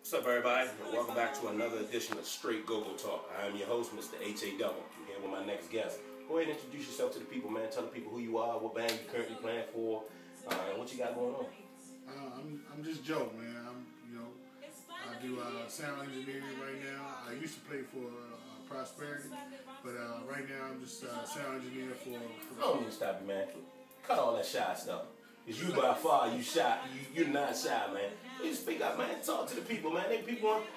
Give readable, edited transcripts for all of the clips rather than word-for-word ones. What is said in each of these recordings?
What's up, everybody? And welcome back to another edition of Straight Go-Go Talk. I am your host, Mr. H.A. Double. I'm here with my next guest. Go ahead and introduce yourself to the people, man. Tell the people who you are, what band you currently playing for, and what you got going on. I'm just Joe, man. I do sound engineering right now. I used to play for Prosperity, but right now I'm just sound engineer for. I don't need to stop you, man. Cut all that shy stuff. Cause you by far, you shy. You're not shy, man. You speak up, man. Talk to the people, man.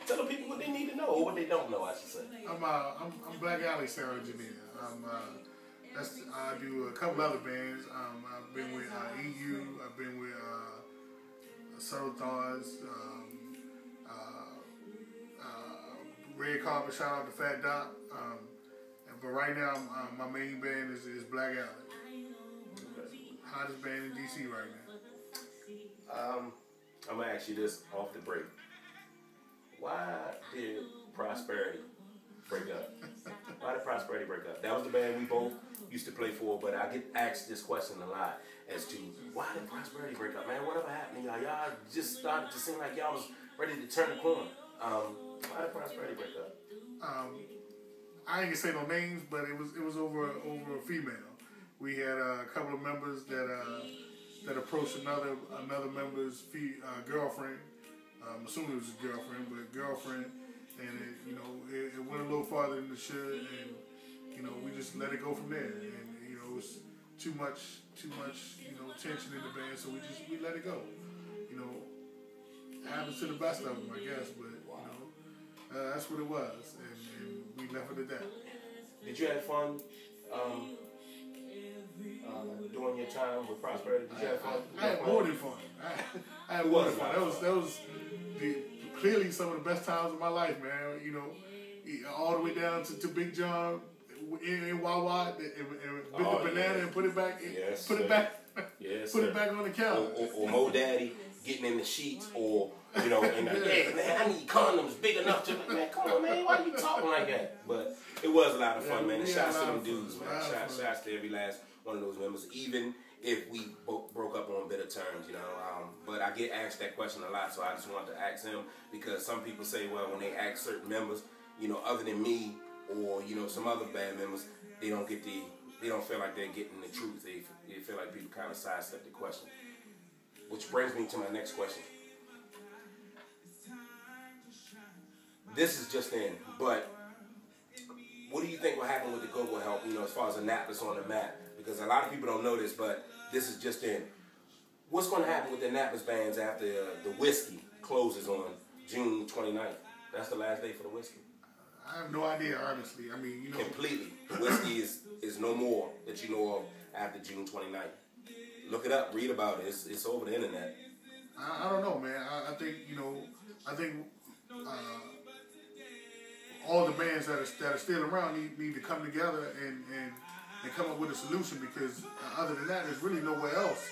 Tell the people what they need to know or what they don't know, I should say. I'm Black Alley sound engineer. I do a couple other bands. I've been with EU. I've been with Subtle Thoughts. Red Carpet. Shout out to Fat Doc. But right now, my main band is Black Alley. Hottest band in DC right now. I'm gonna ask you this off the break. Why did Prosperity break up? Why did Prosperity break up? That was the band we both used to play for, but I get asked this question a lot as to why did Prosperity break up? Man, whatever happened, y'all? Y'all just started to seem like y'all was ready to turn the corner. Why did Prosperity break up? I ain't gonna say no names, but it was over a female. We had a couple of members that approached another member's girlfriend. I'm assuming it was his girlfriend, but girlfriend, and it went a little farther than it should, and we just let it go from there. And it was too much tension in the band, so we let it go. It happens to the best of them, I guess, but that's what it was, and we left it at that. Did you have fun? During your time with Prosperity, did you have fun? I had more than fun. I had more than fun. That was clearly some of the best times of my life, man. All the way down to Big John in Wawa and bit the banana and put it back. Put it back on the counter. Or Mo Daddy getting in the sheets, or man, I need condoms big enough to, man, come on, man, why are you talking like that? But it was a lot of fun, man. And shouts to them dudes, man. Shouts to every last one of those members, even if we broke up on bitter terms, But I get asked that question a lot, so I just wanted to ask him, because some people say, well, when they ask certain members, other than me or some other band members, they don't feel like they're getting the truth. They feel like people kind of sidestep the question. Which brings me to my next question. This is just in, but what do you think will happen with the Go-Go Help, as far as Annapolis on the map? Because a lot of people don't know this, but this is just in. What's going to happen with the Annapolis bands after the Whiskey closes on June 29th? That's the last day for the Whiskey. I have no idea, honestly. I mean, Completely. The Whiskey is no more that you know of after June 29th. Look it up. Read about it. It's over the internet. I don't know, man. I think all the bands that are still around need to come together and come up with a solution, because other than that, there's really nowhere else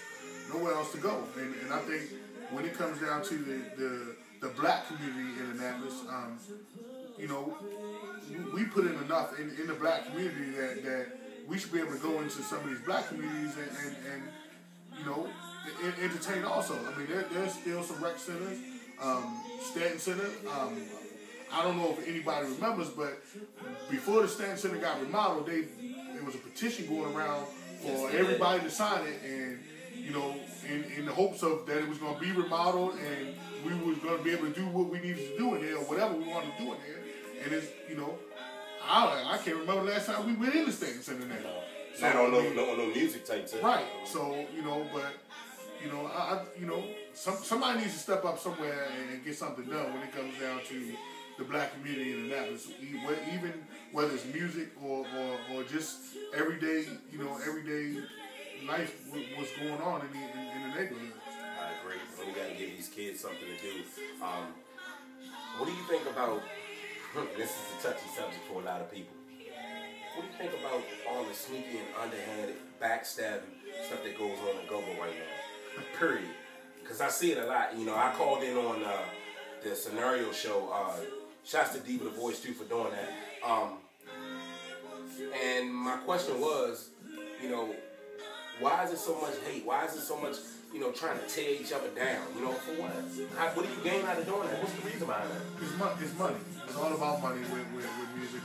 to go. And I think when it comes down to the black community in Annapolis, we put in enough in the black community that we should be able to go into some of these black communities and entertain also. I mean, there's still some rec centers, Stanton Center. I don't know if anybody remembers, but before the Stanton Center got remodeled, there was a petition going around for everybody to sign it, and in the hopes of that it was going to be remodeled and we was going to be able to do what we needed to do in there, or whatever we wanted to do in there. And it's I can't remember the last time we went in the Stanton Center now. So, not on no music type thing. Right. So somebody needs to step up somewhere and get something done when it comes down to the black community in Annapolis, even whether it's music or just everyday life, what's going on in the neighborhood. I agree. We got to give these kids something to do. What do you think about? This is a touchy subject for a lot of people. What do you think about all the sneaky and underhanded backstabbing stuff that goes on in Go-Go right now? Period. Because I see it a lot. I called in on the Scenario show. Shouts to Diva the Voice too for doing that. And my question was, why is it so much hate? Why is it so much, know, trying to tear each other down. You know, for what? What do you gain out of doing that? What's the reason behind that? It's money. It's all about money with music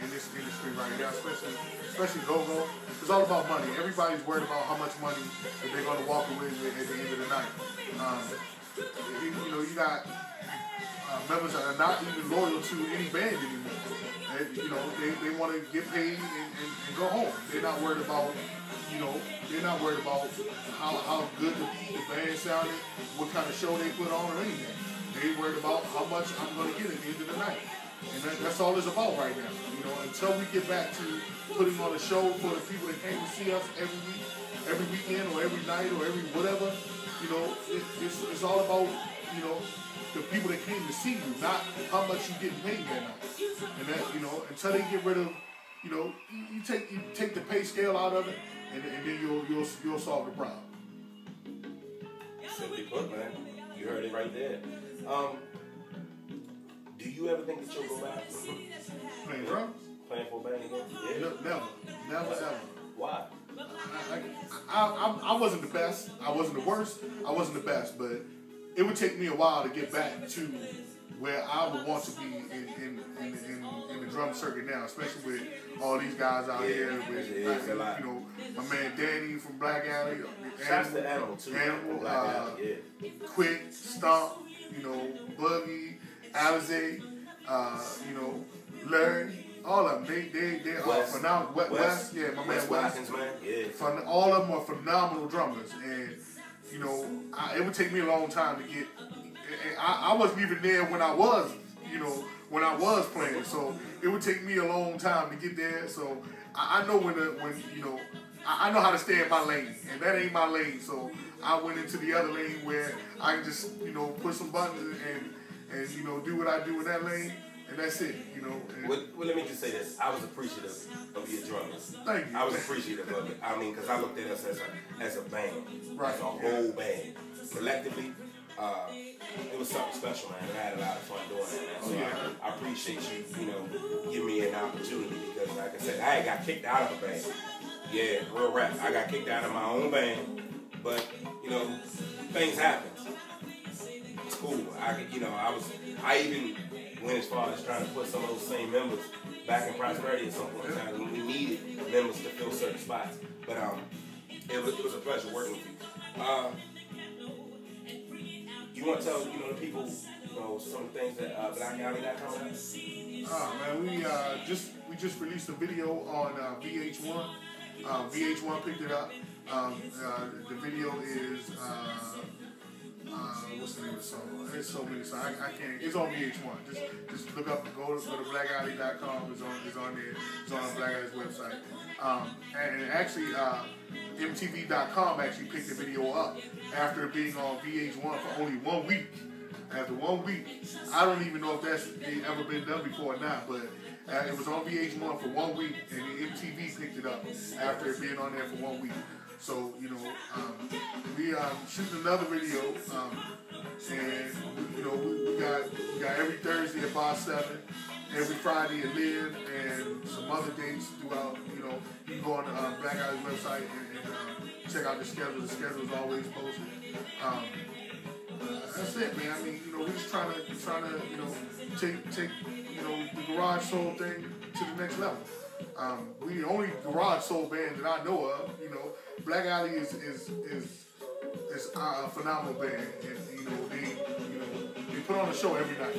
in this industry right now, especially go-go. It's all about money. Everybody's worried about how much money that they're going to walk away with at the end of the night. You know, you got members that are not even loyal to any band anymore. You know, they want to get paid and go home. They're not worried about, you know, how good the band sounded, what kind of show they put on or anything. They worried about how much I'm going to get at the end of the night. And that's all it's about right now. You know, until we get back to putting on a show for the people that came to see us every week, every weekend, or every night, or every whatever, you know, it's all about, you know, the people that came to see you, not how much you getting paid that night. And that, you know, until they get rid of, you know, you take the pay scale out of it, and then you'll solve the problem. Simply put, man, you heard it right there. Do you ever think that you'll go back playing drums? Playing for a band again? Yeah. Never ever. Why? I wasn't the best. I wasn't the worst. I wasn't the best, but it would take me a while to get back to where I would want to be in the drum circuit now, especially with all these guys out here. With you know, my man Danny from Black Alley, Shouts to Animal too. Animal, Black Alley, Quick, Stomp, you know, Boogie, Alizé, you know, Larry. All of them, they are phenomenal. West, yeah, my man West. Watkins, man. Yeah. All of them are phenomenal drummers, and you know, it would take me a long time to get. I wasn't even there when I was, you know, when I was playing, so it would take me a long time to get there. So I know when you know, I know how to stay in my lane, and that ain't my lane. So I went into the other lane where I can just, you know, push some buttons and you know, do what I do in that lane. And that's it, you know. Well, let me just say this. I was appreciative of your drummers. Thank you. I was appreciative of it. I mean, because I looked at us as a band, right, as a whole band. Collectively, it was something special, man. And I had a lot of fun doing that, man. So I appreciate you know, giving me an opportunity because, like I said, I got kicked out of a band. Yeah, real rap. I got kicked out of my own band. But, you know, things happen. It's cool. I even went as far as trying to put some of those same members back in Prosperity at some point in time when we needed members to fill certain spots. But it was a pleasure working with you. You want to tell the people some of the things that Black Alley got coming up? Man, we just released a video on VH1. VH1 picked it up. The video is what's the name of the song? There's so many songs. I can't. It's on VH1. Just look up. Go to blackalley.com. It's on there. It's on Black Alley's website. And actually, MTV.com actually picked the video up after being on VH1 for only 1 week. After 1 week, I don't even know if that's ever been done before or not, but it was on VH1 for 1 week, and the MTV picked it up after it being on there for 1 week. So, you know, we shooting another video, and you know, we got every Thursday at Bar 7, every Friday at Live, and some other dates throughout. You know, you can go on the Black Alley's website and check out the schedule. The schedule is always posted. That's it, man. I mean, you know, we're just trying to you know, take you know, the Garage Soul thing to the next level. We the only Garage Soul band that I know of. You know, Black Alley is a phenomenal band, and you know, they put on a show every night.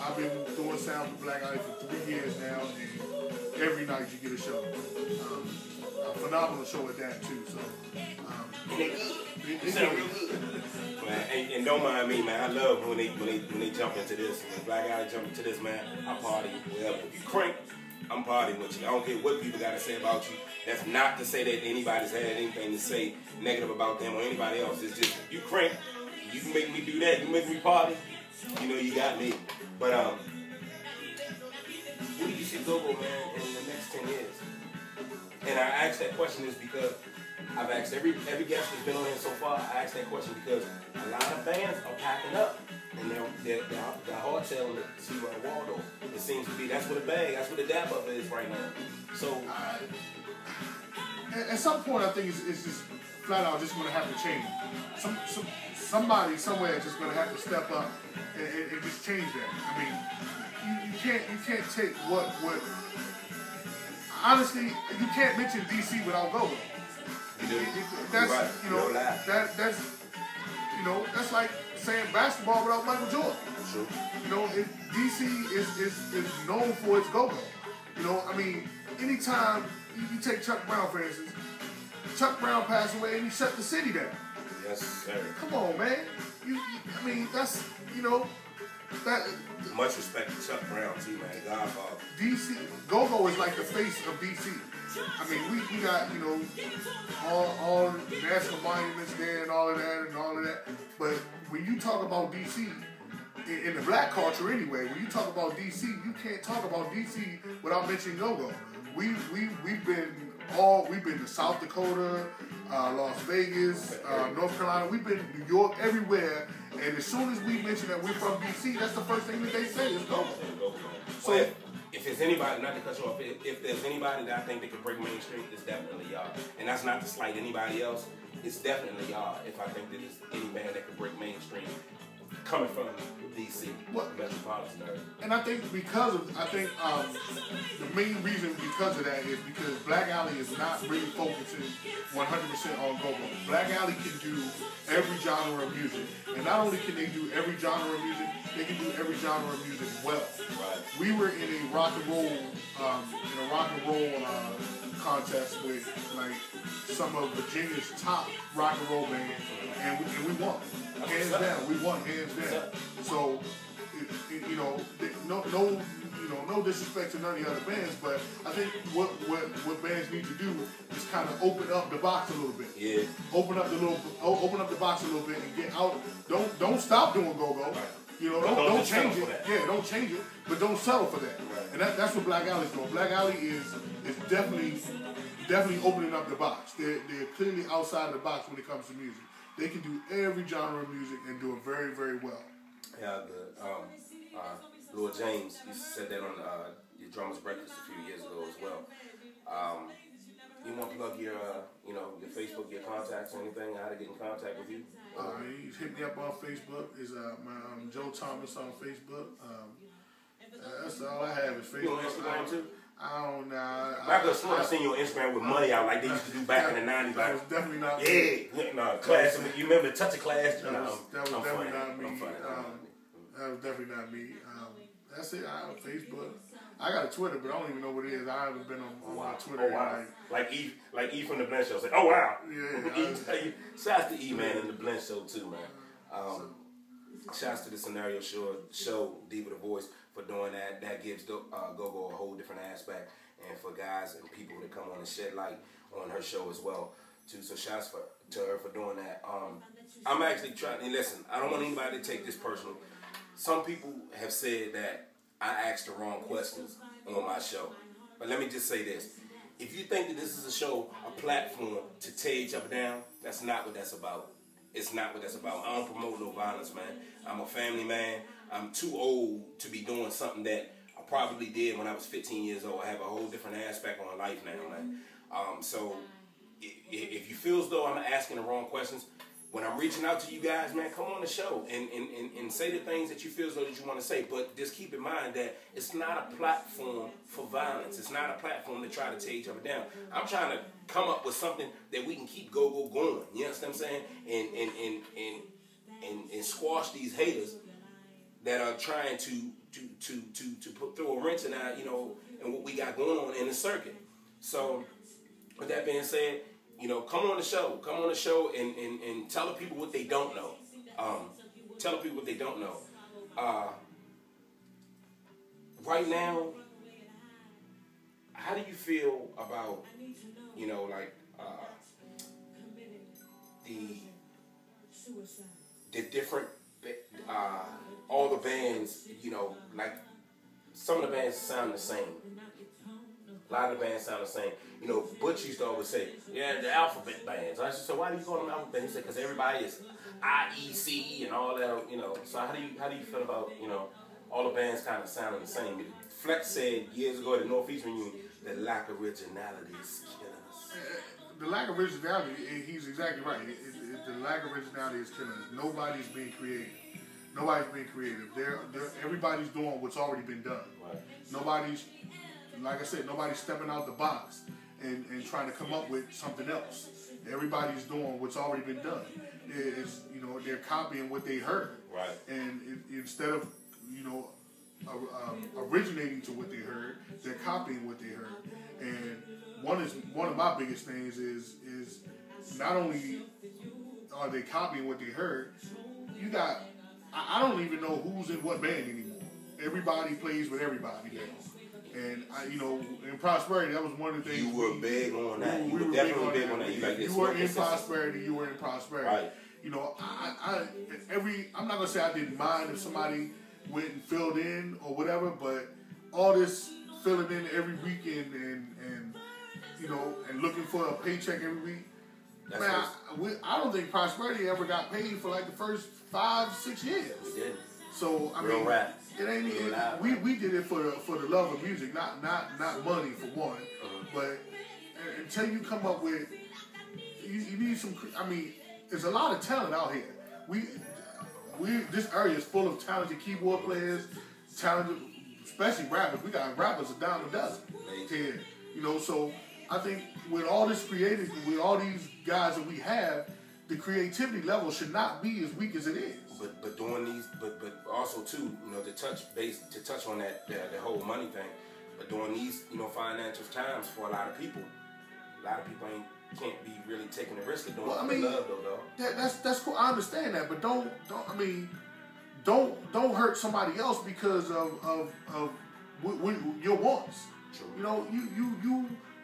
I've been doing sound for Black Alley for 3 years now, and every night you get a show. A phenomenal show at that too. So, they sound real good. Man, and don't mind me, man. I love when they jump into this. When Black Alley jump into this, man, I party wherever. If you crank, I'm partying with you. I don't care what people got to say about you. That's not to say that anybody's had anything to say negative about them or anybody else. It's just, you crank, you can make me do that, you make me party, you know you got me. But where do you see Go-Go, man, in the next 10 years? And I ask that question is because I've asked every guest that's been on here so far, I asked that question because a lot of bands are packing up and they're hardtailing it to Waldo. It seems to be, that's what the dab up is right now. So at some point I think it's just flat out just going to have to change. Somebody somewhere is just going to have to step up and just change that. I mean, you can't take what honestly, you can't mention DC without Go-Go. That's right. You know that's you know that's like saying basketball without Michael Jordan. True. You know, DC is known for its Go-Go. You know, I mean, anytime you take Chuck Brown for instance, Chuck Brown passed away and he shut the city down. Yes, sir. Come on, man. I mean, that's that. Much respect to Chuck Brown too, man. Godfather. DC Go-Go is like the face of DC. I mean, we got all national monuments there and all of that. But when you talk about DC in the black culture anyway, when you talk about DC, you can't talk about DC without mentioning Go-Go. We've been to South Dakota, Las Vegas, North Carolina. We've been to New York, everywhere. And as soon as we mention that we're from DC, that's the first thing that they say is Go-Go. So if there's anybody, not to cut you off, if there's anybody that I think that could break mainstream, it's definitely y'all. And that's not to slight anybody else. It's definitely y'all. If I think that there's any band that could break mainstream coming from DC, metropolitan area. And I think the main reason because of that is because Black Alley is not really focusing 100% on Go-Go. Black Alley can do every genre of music, and not only can they do every genre of music, they can do every genre of music well. Right. We were in a rock and roll contest with like some of Virginia's top rock and roll bands, and we won. Hands down, we won hands down. So, no disrespect to none of the other bands, but I think what bands need to do is kind of open up the box a little bit. Yeah. Open up the box a little bit and get out. Don't stop doing Go-Go. Right. You know, don't change it. Yeah, don't change it, but don't settle for that. Right. And that's what Black Alley's doing. Black Alley is definitely opening up the box. They're clearly outside the box when it comes to music. They can do every genre of music and do it very, very well. Yeah, good. Lord James, you said that on your Drummers Breakfast a few years ago as well. You want to plug your Facebook, your contacts, or anything, how to get in contact with you? You hit me up on Facebook. Is my Joe Thomas on Facebook. That's all I have is Facebook. You on Instagram too? I don't know. I seen you on Instagram with money out like they used to do back in the 90s. That was definitely not me. Yeah, no, class. You remember Touch of Class? That was definitely not me. That was definitely not me. That's it. I have Facebook. I got a Twitter, but I don't even know what it is. I haven't been on my Twitter. Oh, wow. Like E from the Blend Show. Say, oh wow. Yeah. Shouts to E man and the Blend Show too, man. Shouts to the Scenario Show, Diva the Voice, for doing that. That gives Go-Go a whole different aspect, and for guys and people to come on and shed light on her show as well too. So shouts to her for doing that. I'm actually trying. And listen, I don't want anybody to take this personal. Some people have said that I asked the wrong questions on my show. But let me just say this. If you think that this is a show, a platform to tear each other down, that's not what that's about. It's not what that's about. I don't promote no violence, man. I'm a family man. I'm too old to be doing something that I probably did when I was 15 years old. I have a whole different aspect on life now, man. So if you feel as though I'm asking the wrong questions, when I'm reaching out to you guys, man, come on the show and say the things that you feel as though that you want to say. But just keep in mind that it's not a platform for violence. It's not a platform to try to tear each other down. I'm trying to come up with something that we can keep Go-Go going. You understand what I'm saying? And squash these haters that are trying to throw a wrench in our, and what we got going on in the circuit. So with that being said, come on the show. Come on the show and tell the people what they don't know. Tell the people what they don't know. Right now, how do you feel about, the different, all the bands, like some of the bands sound the same. A lot of the bands sound the same. Butch used to always say, yeah, the alphabet bands. I used to say, why do you call them alphabet bands? He said, because everybody is IEC and all that, So how do you feel about, all the bands kind of sounding the same? Flex said years ago at the Northeast reunion, the lack of originality is killing us. the lack of originality, he's exactly right. The lack of originality is killing us. Nobody's being creative. Nobody's being creative. Everybody's doing what's already been done. Right. Nobody's, like I said, nobody's stepping out the box and trying to come up with something else. Everybody's doing what's already been done. It's, you know, they're copying what they heard. Right. And instead of, you know, originating to what they heard, they're copying what they heard. And one of my biggest things is not only are they copying what they heard, you got, I don't even know who's in what band anymore. Everybody plays with everybody now. And you know, in Prosperity, that was one of the things. You were big on that. You were definitely big on that. You were in Prosperity. You were in Prosperity. Right. You know, I'm not gonna say I didn't mind if somebody went and filled in or whatever, but all this filling in every weekend and you know, and looking for a paycheck every week. That's Man, I don't think Prosperity ever got paid for like the first 5-6 years. We did. So I Real mean, rap. it ain't. We did it for the love of music, not money for one. But until you come up with, you need some. I mean, there's a lot of talent out here. This area is full of talented keyboard players, talented, especially rappers. We got rappers a dime a dozen here. You know, so I think with all this creative, with all these guys that we have, the creativity level should not be as weak as it is. But doing these, but also too, you know, to touch on that whole money thing. But during these, you know, financial times for a lot of people can't be really taking the risk of doing love though. That's cool. I understand that, but don't hurt somebody else because of your wants. True. You know,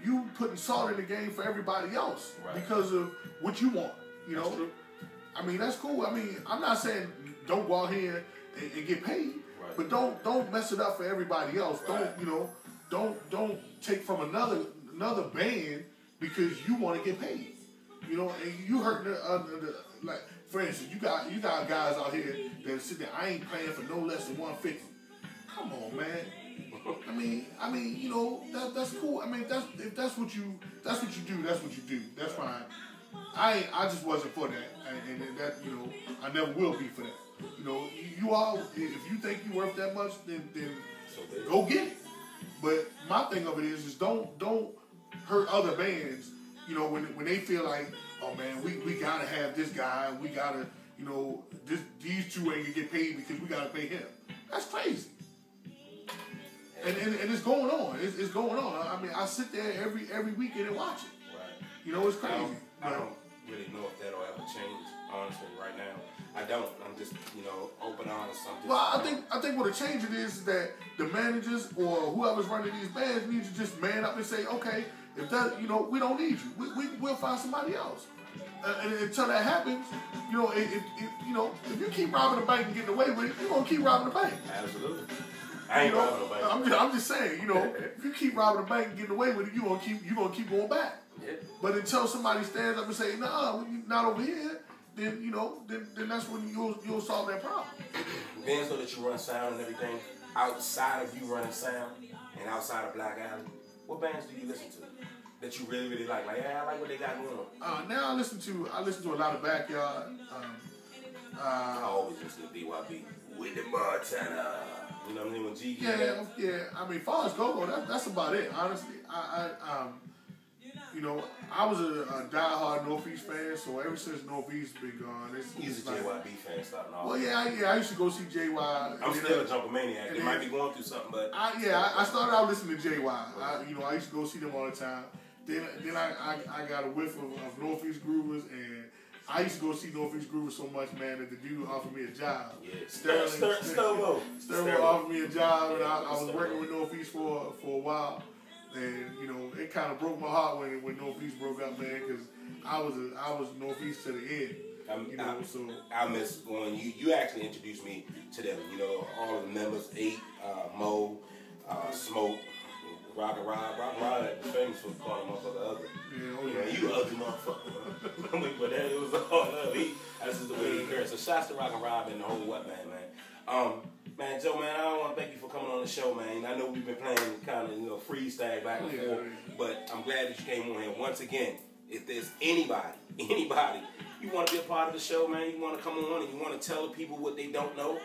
you putting salt in the game for everybody else because of what you want. You know, I mean, that's cool. I mean, I'm not saying don't go out here and get paid, but don't mess it up for everybody else. Don't take from another band because you want to get paid. You know, and you hurting like, for instance, you got guys out here that sit there. I ain't playing for no less than $150. Come on, man. I mean, you know, that's cool. I mean, if that's what you do. That's fine. I just wasn't for that, and that, you know, I never will be for that. You know, you all, if you think you're worth that much, then go get it. But my thing of it is don't hurt other bands. You know, when they feel like, oh man, we gotta have this guy, we gotta, you know, these two ain't gonna get paid because we gotta pay him. That's crazy. And it's going on. It's going on. I mean, I sit there every weekend and watch it. Right. You know, it's crazy. I don't really know if that'll ever change, honestly, right now. I don't. I'm just, you know, open, honest. Well, I think what a change it is that the managers or whoever's running these bands need to just man up and say, okay, if that, you know, we don't need you. We'll find somebody else. And until that happens, you know, if you keep robbing the bank and getting away with it, you're gonna keep robbing the bank. Absolutely. I ain't robbing the bank. I'm just saying, you know, if you keep robbing the bank and getting away with it, you're gonna keep going back. Yeah. But until somebody stands up and say, nah, you're not over here, then, you know, then that's when you'll solve that problem. Bands know that you run sound and everything. Outside of you running sound and outside of Black Alley, what bands do you listen to that you really, really like? Like, yeah, I like what they got going on. Now I listen to a lot of Backyard. I always listen to BYB with the Montana. You know what I mean? When G. Yeah. I mean, far as go, that's about it. Honestly, you know, I was a diehard Northeast fan, so ever since Northeast been gone, he's a like, JYB fan, starting off. Well, I used to go see JY. I'm still a Jumper Maniac. They might be going through something, but I started out listening to JY. I used to go see them all the time. Then I got a whiff of Northeast Groovers, and I used to go see Northeast Groovers so much, man, that the dude offered me a job. Yeah. Sterling offered me a job, and I was working with Northeast for a while. And, you know, it kind of broke my heart when Northeast broke up, man, because I was Northeast to the end. You know, so I miss when you actually introduced me to them. You know, all of the members, 8, Mo, Smoke, Rock and Rob. Rock and Rob was famous for calling motherfucker ugly. Yeah, you ugly motherfucker. But that it was all love. That's just the way he cursed. So shouts to Rock and Rob and the whole what man. Man, Joe, man, I want to thank you for coming on the show, man. I know we've been playing kind of, you know, freestyle back and forth, but I'm glad that you came on here once again. if there's anybody, you want to be a part of the show, man, you want to come on and you want to tell the people what they don't know,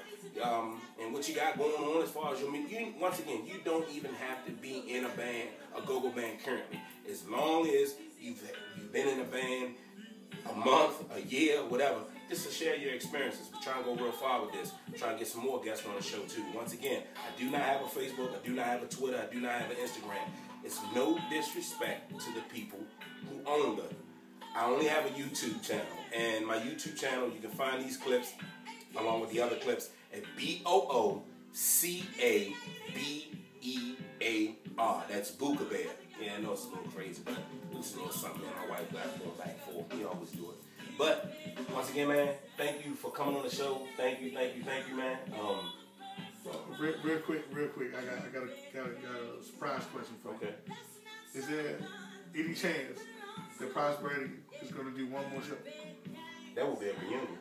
and what you got going on as far as your music. Once again, you don't even have to be in a band, a go-go band currently. As long as you've been in a band a month, a year, whatever, just to share your experiences. We're trying to go real far with this. We're trying to get some more guests on the show too. Once again, I do not have a Facebook, I do not have a Twitter, I do not have an Instagram. It's no disrespect to the people who own them. I only have a YouTube channel, and my YouTube channel, you can find these clips along with the other clips at BOOCABEAR. That's Booka Bear. Yeah, I know it's a little crazy, but it's a little something that my wife got going back and forth. We always do it. But once again, man, thank you for coming on the show. Thank you, man. Real quick. I got a surprise question for you. Okay. Is there any chance that Prosperity is going to do one more show? That would be a reunion.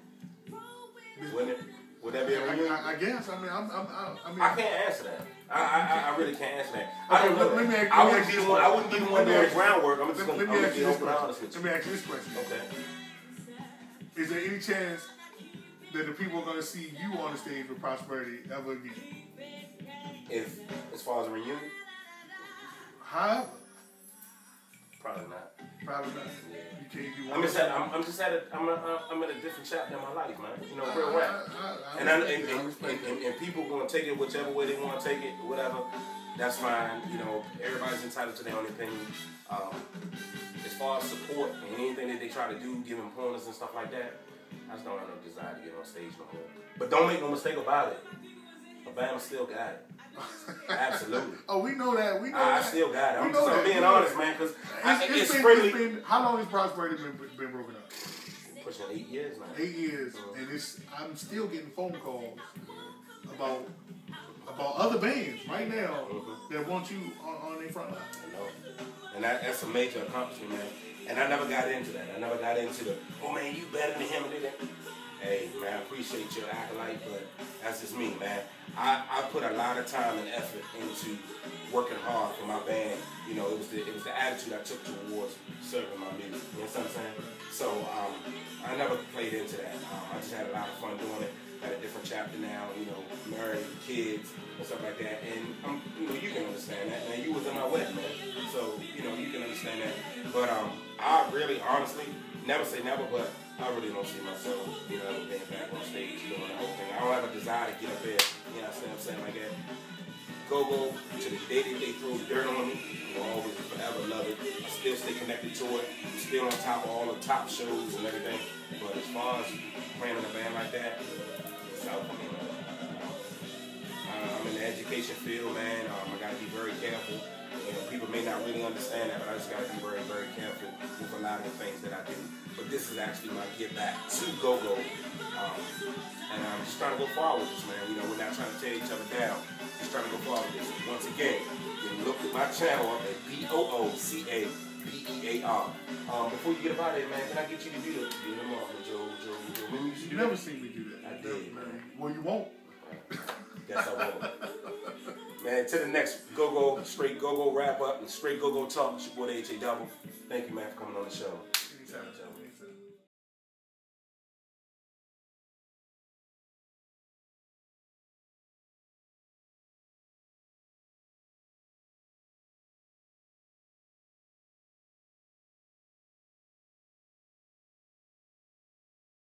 Wouldn't it? Would that be a reunion? I guess. I mean, I can't answer that. I really can't answer that. Okay, I don't know. I wouldn't be the one doing the groundwork. I'm just going to be honest with you. Let me ask you this question. Okay. Is there any chance that the people are going to see you on the stage with Prosperity ever again? If, as far as a reunion? However. Probably not. Probably not. Yeah. You can't do one. I'm at a different chapter in my life, man. You know, real rap. And people gonna take it whichever way they want to take it, whatever. That's fine. You know, everybody's entitled to their own opinion. As far as support and anything that they try to do, giving pointers and stuff like that, I just don't have no desire to get on stage no more. But don't make no mistake about it. Alabama still got it. Absolutely. Oh, we know that. I still got it. I'm being honest, man, because it's friendly. How long has Prosperity been broken up? Pushing 8 years now. 8 years, and I'm still getting phone calls about other bands right now that want you on their front line. I know, and that's a major accomplishment, man. And I never got into that. I never got into the, oh man, you better than him and that. Hey, man, I appreciate your acolyte, but that's just me, man. I put a lot of time and effort into working hard for my band. You know, it was the attitude I took towards serving my music. You know what I'm saying? So I never played into that. I just had a lot of fun doing it. Got a different chapter now. You know, married, kids, and stuff like that. And you know, you can understand that, man. You was in my wedding, man. So you know, you can understand that. But I really, honestly, never say never, but I really don't see myself, you know, being back on stage doing the whole thing. I don't have a desire to get up there, you know what I'm saying, like that. Go to the day that they throw dirt on me, I will always forever love it. I still stay connected to it. I'm still on top of all the top shows and everything. But as far as playing in a band like that, it's out for me, man. I'm in the education field, man. I got to be very careful. You know, people may not really understand that, but I just got to be very, very careful with a lot of the things that I do. But this is actually my get back to go-go. And I'm just trying to go forward with this, man. You know, we're not trying to tear each other down. Just trying to go forward with this. Once again, you can look at my channel up at BOOCABEAR. Before you get about it, man, can I get you to do the Joe? You never seen me do that. I did, man. Well, you won't. Guess I won't. Man, to the next go-go, straight go-go wrap up and straight go-go talk. It's your boy, H.A. Double. Thank you, man, for coming on the show. Anytime.